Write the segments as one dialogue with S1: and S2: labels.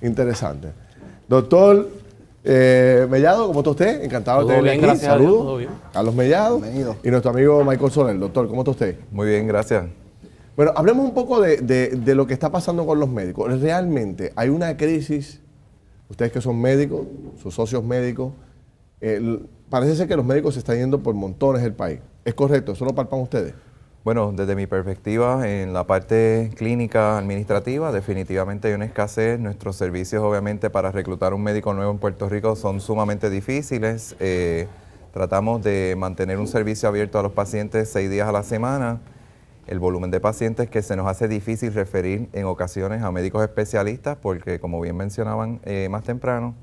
S1: Interesante. Doctor Mellado, ¿cómo está usted? Encantado de tenerle aquí.
S2: Gracias.
S1: Saludos.
S2: Todo bien.
S1: Carlos Mellado.
S3: Bienvenido.
S1: Y nuestro amigo Michael Soler. Doctor, ¿cómo está usted?
S4: Muy bien, gracias.
S1: Bueno, hablemos un poco de lo que está pasando con los médicos. Realmente hay una crisis, ustedes que son médicos, sus socios médicos, parece ser que los médicos se están yendo por montones del país. ¿Es correcto? ¿Eso lo palpan ustedes?
S4: Bueno, desde mi perspectiva, en la parte clínica administrativa, definitivamente hay una escasez. Nuestros servicios, obviamente, para reclutar un médico nuevo en Puerto Rico son sumamente difíciles. Tratamos de mantener un servicio abierto a los pacientes 6 días a la semana. El volumen de pacientes que se nos hace difícil referir en ocasiones a médicos especialistas porque, como bien mencionaban más temprano,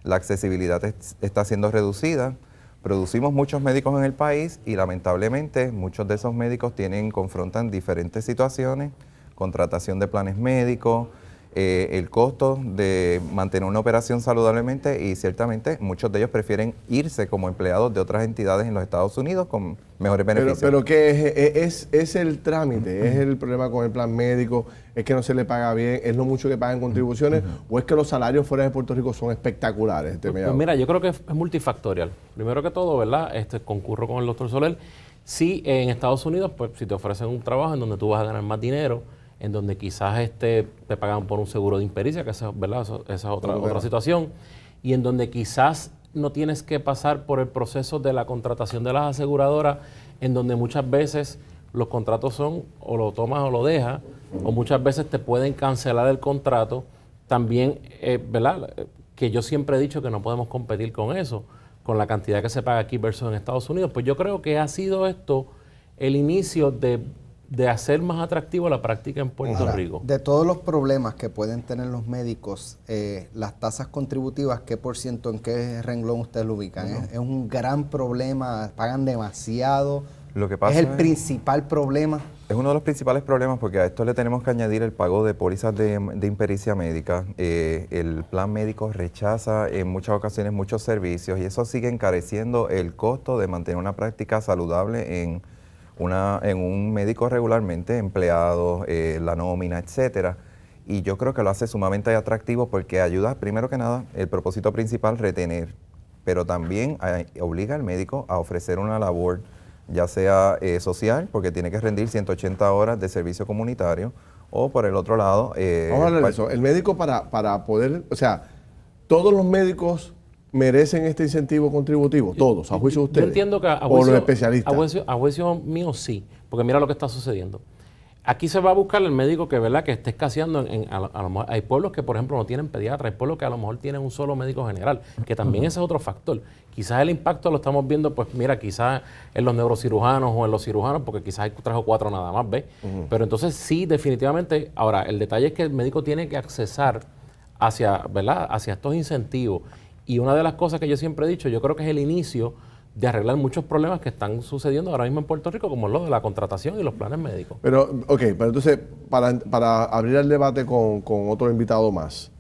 S4: la accesibilidad está siendo reducida. Producimos muchos médicos en el país y lamentablemente muchos de esos médicos confrontan diferentes situaciones, contratación de planes médicos, el costo de mantener una operación saludablemente y ciertamente muchos de ellos prefieren irse como empleados de otras entidades en los Estados Unidos con mejores beneficios.
S1: Pero ¿qué es el trámite? ¿Es el problema con el plan médico? ¿Es que no se le paga bien? ¿Es lo mucho que pagan contribuciones? ¿O es que los salarios fuera de Puerto Rico son espectaculares?
S2: Pues mira, yo creo que es multifactorial. Primero que todo, ¿verdad? Concurro con el doctor Soler. Sí, en Estados Unidos, pues si te ofrecen un trabajo en donde tú vas a ganar más dinero, en donde quizás te pagan por un seguro de impericia, que esa, ¿verdad? Esa es otra situación, y en donde quizás no tienes que pasar por el proceso de la contratación de las aseguradoras, en donde muchas veces los contratos son o lo tomas o lo dejas, o muchas veces te pueden cancelar el contrato. También, ¿verdad? Que yo siempre he dicho que no podemos competir con eso, con la cantidad que se paga aquí versus en Estados Unidos. Pues yo creo que ha sido esto el inicio de hacer más atractivo la práctica en Puerto Rico.
S3: De todos los problemas que pueden tener los médicos, las tasas contributivas, ¿qué por ciento, en qué renglón ustedes lo ubican? ¿Es un gran problema? ¿Pagan demasiado?
S4: Lo que pasa
S3: ¿Es el principal problema?
S4: Es uno de los principales problemas porque a esto le tenemos que añadir el pago de pólizas de impericia médica. El plan médico rechaza en muchas ocasiones muchos servicios y eso sigue encareciendo el costo de mantener una práctica saludable en un médico regularmente empleado, la nómina, etcétera. Y yo creo que lo hace sumamente atractivo porque ayuda, primero que nada, el propósito principal, retener, pero también obliga al médico a ofrecer una labor, ya sea social, porque tiene que rendir 180 horas de servicio comunitario, o por el otro lado...
S1: Vamos a hablar de eso. El médico para poder, o sea, todos los médicos merecen este incentivo contributivo, todos, a juicio de ustedes.
S2: Yo entiendo que
S1: o los especialistas.
S2: A juicio mío sí, porque mira lo que está sucediendo. Aquí se va a buscar el médico que, ¿verdad?, que esté escaseando. A lo mejor hay pueblos que, por ejemplo, no tienen pediatra, hay pueblos que a lo mejor tienen un solo médico general, que también ese es otro factor. Quizás el impacto lo estamos viendo, pues mira, quizás en los neurocirujanos o en los cirujanos, porque quizás hay 3 o 4 nada más, ¿ves? Pero entonces sí, definitivamente. Ahora, el detalle es que el médico tiene que accesar hacia, ¿verdad?, hacia estos incentivos. Y una de las cosas que yo siempre he dicho, yo creo que es el inicio de arreglar muchos problemas que están sucediendo ahora mismo en Puerto Rico, como lo de la contratación y los planes médicos.
S1: Pero entonces, para abrir el debate con otro invitado más,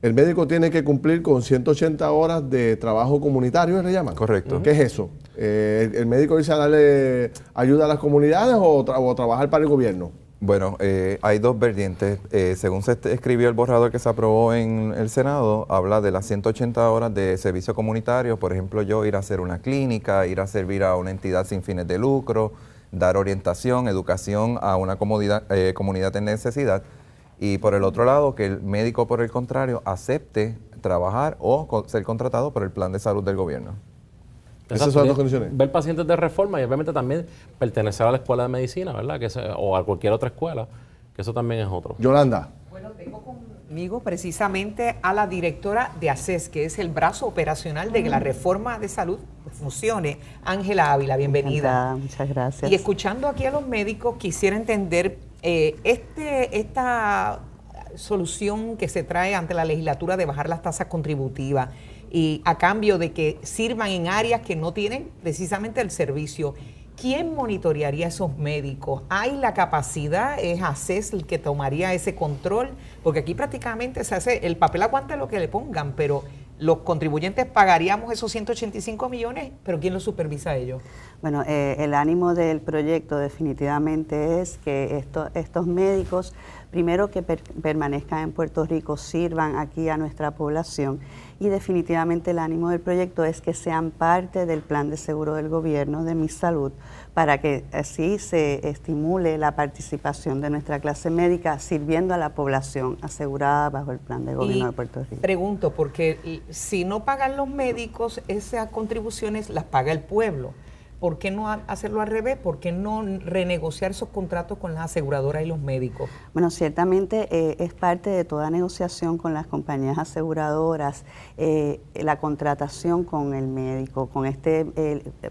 S1: el médico tiene que cumplir con 180 horas de trabajo comunitario, ¿le llaman?
S4: Correcto.
S1: ¿Qué es eso? ¿El médico dice a darle ayuda a las comunidades o trabajar para el gobierno?
S4: Bueno, hay dos vertientes. Según se escribió el borrador que se aprobó en el Senado, habla de las 180 horas de servicio comunitario. Por ejemplo, yo ir a hacer una clínica, ir a servir a una entidad sin fines de lucro, dar orientación, educación a una comunidad en necesidad. Y por el otro lado, que el médico, por el contrario, acepte trabajar o ser contratado por el plan de salud del gobierno.
S1: Esas son las dos condiciones.
S2: Ver pacientes de reforma y obviamente también pertenecer a la escuela de medicina, ¿verdad? O a cualquier otra escuela, que eso también es otro.
S1: Yolanda.
S5: Bueno, tengo conmigo precisamente a la directora de ACES, que es el brazo operacional de que la reforma de salud funcione. Ángela Ávila, bienvenida.
S6: Muchas gracias.
S5: Y escuchando aquí a los médicos, quisiera entender esta solución que se trae ante la legislatura de bajar las tasas contributivas y a cambio de que sirvan en áreas que no tienen precisamente el servicio. ¿Quién monitorearía a esos médicos? ¿Hay la capacidad? ¿Es ACES el que tomaría ese control? Porque aquí prácticamente se hace el papel aguante lo que le pongan, pero los contribuyentes pagaríamos esos 185 millones, pero ¿quién los supervisa a ellos?
S6: Bueno, el ánimo del proyecto definitivamente es que estos médicos, primero que permanezcan en Puerto Rico, sirvan aquí a nuestra población, y definitivamente el ánimo del proyecto es que sean parte del plan de seguro del gobierno de Mi Salud, para que así se estimule la participación de nuestra clase médica sirviendo a la población asegurada bajo el plan de gobierno de Puerto Rico.
S5: Pregunto, porque si no pagan los médicos, esas contribuciones las paga el pueblo. ¿Por qué no hacerlo al revés? ¿Por qué no renegociar esos contratos con las aseguradoras y los médicos?
S6: Bueno, ciertamente es parte de toda negociación con las compañías aseguradoras, la contratación con el médico,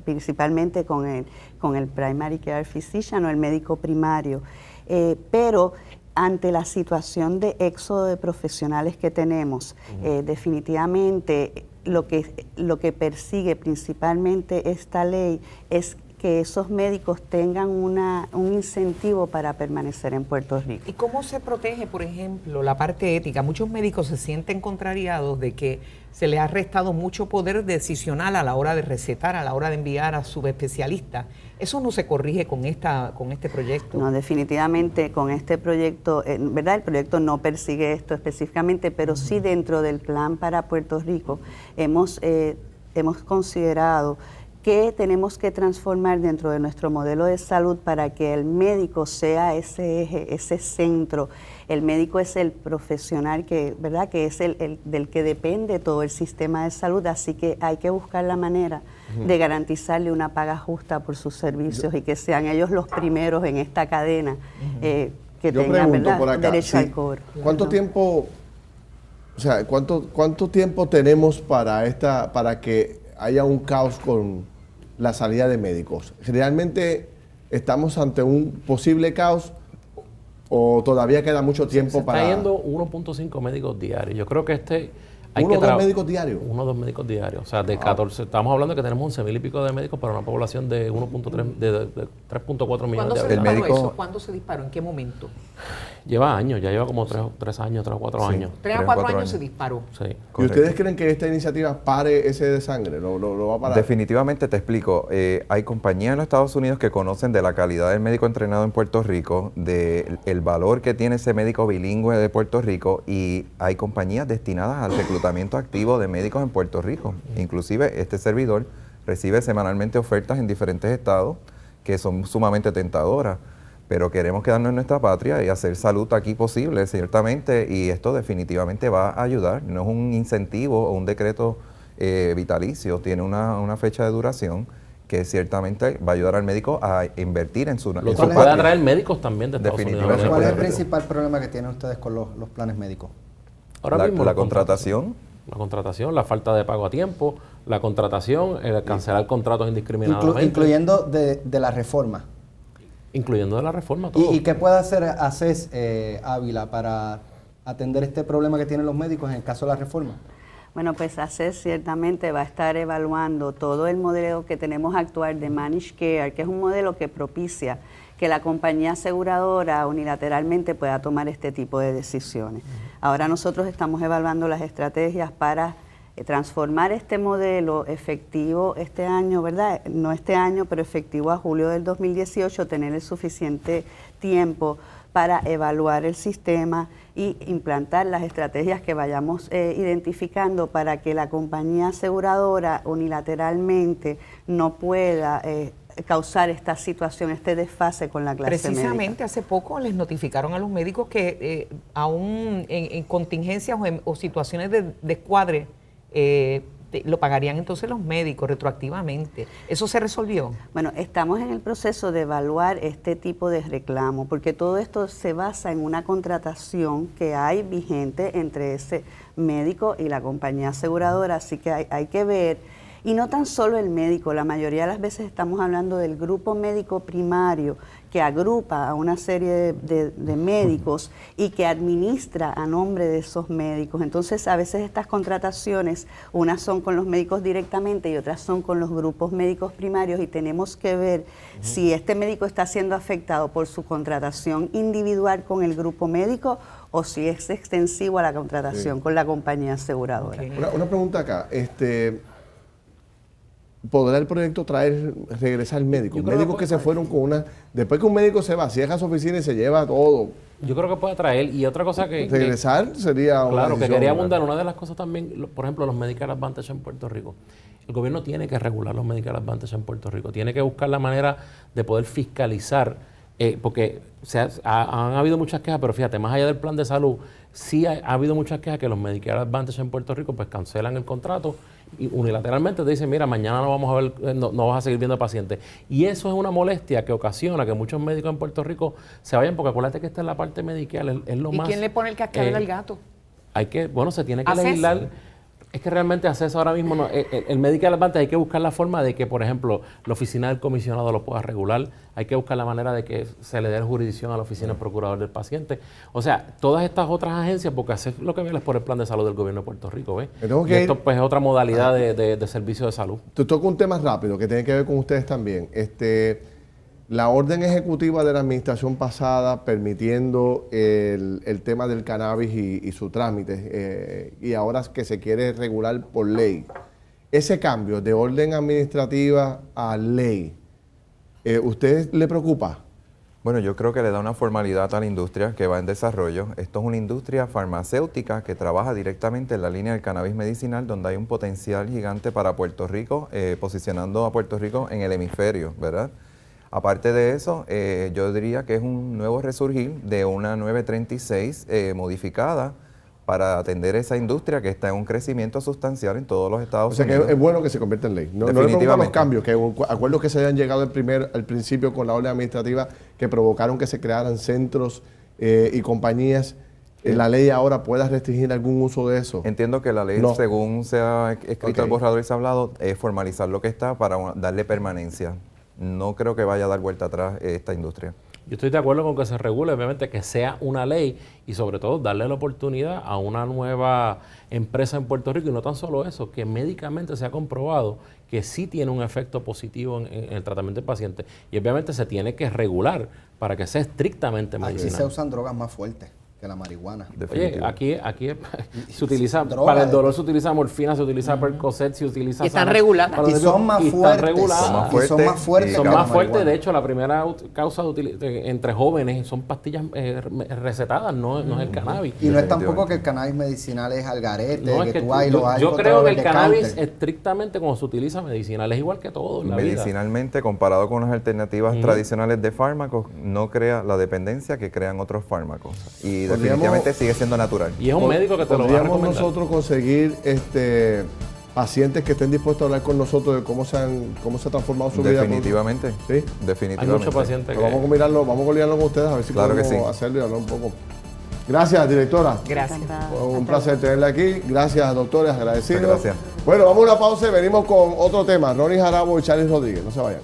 S6: principalmente con el primary care physician o el médico primario, pero ante la situación de éxodo de profesionales que tenemos, definitivamente lo que persigue principalmente esta ley es que esos médicos tengan un incentivo para permanecer en Puerto Rico.
S5: ¿Y cómo se protege, por ejemplo, la parte ética? Muchos médicos se sienten contrariados de que se les ha restado mucho poder decisional a la hora de recetar, a la hora de enviar a subespecialistas. ¿Eso no se corrige con este proyecto?
S6: No, definitivamente con este proyecto, ¿verdad? El proyecto no persigue esto específicamente, pero sí dentro del plan para Puerto Rico hemos considerado que tenemos que transformar dentro de nuestro modelo de salud para que el médico sea ese eje, ese centro. El médico es el profesional ¿verdad? Que es el del que depende todo el sistema de salud, así que hay que buscar la manera de garantizarle una paga justa por sus servicios y que sean ellos los primeros en esta cadena que tengan, ¿verdad?
S1: Por acá,
S6: derecho al cobro.
S1: ¿Cuánto tiempo, cuánto tiempo tenemos para que haya un caos con la salida de médicos? ¿Realmente estamos ante un posible caos o todavía queda mucho tiempo para...?
S2: Está yendo 1.5 médicos diarios. Yo creo que
S1: ¿Uno o dos médicos diarios?
S2: 1 o 2 médicos diarios. O sea, de 14, estamos hablando de que tenemos 11,000 y pico de médicos para una población de 3.4 millones de habitantes.
S5: ¿Cuándo se disparó? ¿En qué momento?
S2: Lleva años, ya lleva como 3 años, 3 o 4 años.
S5: 3 a 4 años se disparó.
S2: Sí.
S1: ¿Y ustedes creen que esta iniciativa pare ese de sangre? ¿Lo va a parar?
S4: Definitivamente, te explico. Hay compañías en los Estados Unidos que conocen de la calidad del médico entrenado en Puerto Rico, del valor que tiene ese médico bilingüe de Puerto Rico, y hay compañías destinadas al reclutamiento activo de médicos en Puerto Rico. Inclusive este servidor recibe semanalmente ofertas en diferentes estados que son sumamente tentadoras, pero queremos quedarnos en nuestra patria y hacer salud aquí posible, ciertamente, y esto definitivamente va a ayudar. No es un incentivo o un decreto vitalicio, tiene una fecha de duración que ciertamente va a ayudar al médico a invertir en su
S2: Lo que puede atraer médicos también de Estados Unidos.
S3: ¿Cuál es el principal problema que tienen ustedes con los planes médicos?
S2: Ahora mismo
S4: la contratación.
S2: La contratación, la falta de pago a tiempo, la contratación, el cancelar contratos indiscriminadamente.
S3: Incluyendo de la reforma.
S2: Incluyendo de la reforma, todo.
S3: ¿Y qué puede hacer ACES Ávila para atender este problema que tienen los médicos en el caso de la reforma?
S6: Bueno, pues ACES ciertamente va a estar evaluando todo el modelo que tenemos actual de Managed Care, que es un modelo que propicia que la compañía aseguradora unilateralmente pueda tomar este tipo de decisiones. Ahora nosotros estamos evaluando las estrategias para transformar este modelo efectivo este año, ¿verdad? No este año, pero efectivo a julio del 2018, tener el suficiente tiempo para evaluar el sistema y implantar las estrategias que vayamos identificando para que la compañía aseguradora unilateralmente no pueda causar esta situación, este desfase con la clase médica.
S5: Precisamente hace poco les notificaron a los médicos que aún en contingencias o situaciones de descuadre lo pagarían entonces los médicos retroactivamente. ¿Eso se resolvió?
S6: Bueno, estamos en el proceso de evaluar este tipo de reclamo, porque todo esto se basa en una contratación que hay vigente entre ese médico y la compañía aseguradora, así que hay que ver Y no tan solo el médico, la mayoría de las veces estamos hablando del grupo médico primario que agrupa a una serie de médicos y que administra a nombre de esos médicos. Entonces, a veces estas contrataciones, unas son con los médicos directamente y otras son con los grupos médicos primarios, y tenemos que ver si este médico está siendo afectado por su contratación individual con el grupo médico o si es extensivo a la contratación con la compañía aseguradora.
S1: Una pregunta acá. ¿Podrá el proyecto regresar médicos? Médicos que se fueron con una... Después que un médico se va, cierra su oficina y se lleva todo.
S2: Yo creo que puede traer, y otra cosa que...
S1: Regresar sería una
S2: Claro, que
S1: decisión,
S2: quería
S1: ¿verdad?
S2: abundar, una de las cosas también, por ejemplo, los Medicare Advantage en Puerto Rico. El gobierno tiene que regular los Medicare Advantage en Puerto Rico, tiene que buscar la manera de poder fiscalizar, porque han habido muchas quejas, pero fíjate, más allá del plan de salud, sí ha habido muchas quejas que los Medicare Advantage en Puerto Rico pues cancelan el contrato y unilateralmente te dicen, mira, mañana no vamos a ver, no vas a seguir viendo pacientes. Y eso es una molestia que ocasiona que muchos médicos en Puerto Rico se vayan, porque acuérdate que esta es la parte medical, es lo
S5: ¿Y
S2: más...
S5: quién le pone el cascabel al gato?
S2: Se tiene que
S5: ¿Haces?
S2: legislar. Es que realmente acceso ahora mismo, el Medicare Advantage hay que buscar la forma de que, por ejemplo, la oficina del comisionado lo pueda regular, hay que buscar la manera de que se le dé jurisdicción a la oficina del procurador del paciente. O sea, todas estas otras agencias, porque hacer lo que viene es por el plan de salud del gobierno de Puerto Rico, ¿ves? Y esto pues es otra modalidad de servicio de salud.
S1: Te toco un tema rápido que tiene que ver con ustedes también. La orden ejecutiva de la administración pasada permitiendo el tema del cannabis y su trámite, y ahora que se quiere regular por ley. Ese cambio de orden administrativa a ley, ¿usted le preocupa?
S4: Bueno, yo creo que le da una formalidad a la industria que va en desarrollo. Esto es una industria farmacéutica que trabaja directamente en la línea del cannabis medicinal, donde hay un potencial gigante para Puerto Rico, posicionando a Puerto Rico en el hemisferio, ¿verdad? Aparte de eso, yo diría que es un nuevo resurgir de una 936 modificada para atender esa industria que está en un crecimiento sustancial en todos los Estados
S1: O sea
S4: Unidos.
S1: que es bueno que se convierta en ley. No le preocupan los cambios, que acuerdos que se hayan llegado al principio con la orden administrativa que provocaron que se crearan centros y compañías. ¿La ley ahora pueda restringir algún uso de eso?
S4: Entiendo que la ley,
S1: No.
S4: según se ha escrito el borrador y se ha hablado, es formalizar lo que está para darle permanencia. No creo que vaya a dar vuelta atrás esta industria.
S2: Yo estoy de acuerdo con que se regule, obviamente, que sea una ley y sobre todo darle la oportunidad a una nueva empresa en Puerto Rico, y no tan solo eso, que médicamente se ha comprobado que sí tiene un efecto positivo en el tratamiento del paciente, y obviamente se tiene que regular para que sea estrictamente
S3: Aquí
S2: medicinal.
S3: se usan drogas más fuertes que la marihuana.
S2: Oye, aquí se utiliza,
S3: droga
S2: para el dolor se utiliza morfina, se utiliza Percocet, se utiliza...
S5: Y están
S2: Xanax,
S5: reguladas.
S2: para los
S3: Y son
S2: nervios,
S3: más
S2: y están
S3: fuertes.
S2: reguladas.
S4: Son más
S3: Y son más fuertes
S2: Son
S3: que
S2: más
S3: la
S2: fuertes,
S3: marihuana.
S2: de hecho, la primera causa entre jóvenes son pastillas recetadas, no es el cannabis.
S3: Y no es tampoco que el cannabis medicinal es al garete,
S2: No, es
S3: que
S2: que
S3: tú vas y lo vas a
S2: yo
S3: encontrar
S2: creo que
S3: en
S2: el cannabis
S3: decanter.
S2: estrictamente como se utiliza medicinal es igual que todo en la vida.
S4: Medicinalmente, comparado con las alternativas tradicionales de fármacos, no crea la dependencia que crean otros fármacos. Y
S1: Podríamos-
S4: definitivamente sigue siendo natural.
S2: Y es un médico que te lo va a
S1: ¿Podríamos
S2: recomendar.
S1: nosotros conseguir pacientes que estén dispuestos a hablar con nosotros de cómo se ha transformado su vida?
S4: Definitivamente.
S1: ¿Sí?
S2: Hay
S4: Definitivamente.
S2: muchos pacientes
S1: Pues vamos a combinarlo con ustedes a ver si
S4: Claro que
S1: podemos
S4: sí.
S1: hacerlo y hablar un poco. Gracias, directora.
S5: Gracias.
S1: Un placer tenerla aquí. Gracias, doctores, agradecidos.
S4: Muchas gracias.
S1: Bueno, vamos a una pausa y venimos con otro tema. Ronnie Jarabo y Charlie Rodríguez. No se vayan.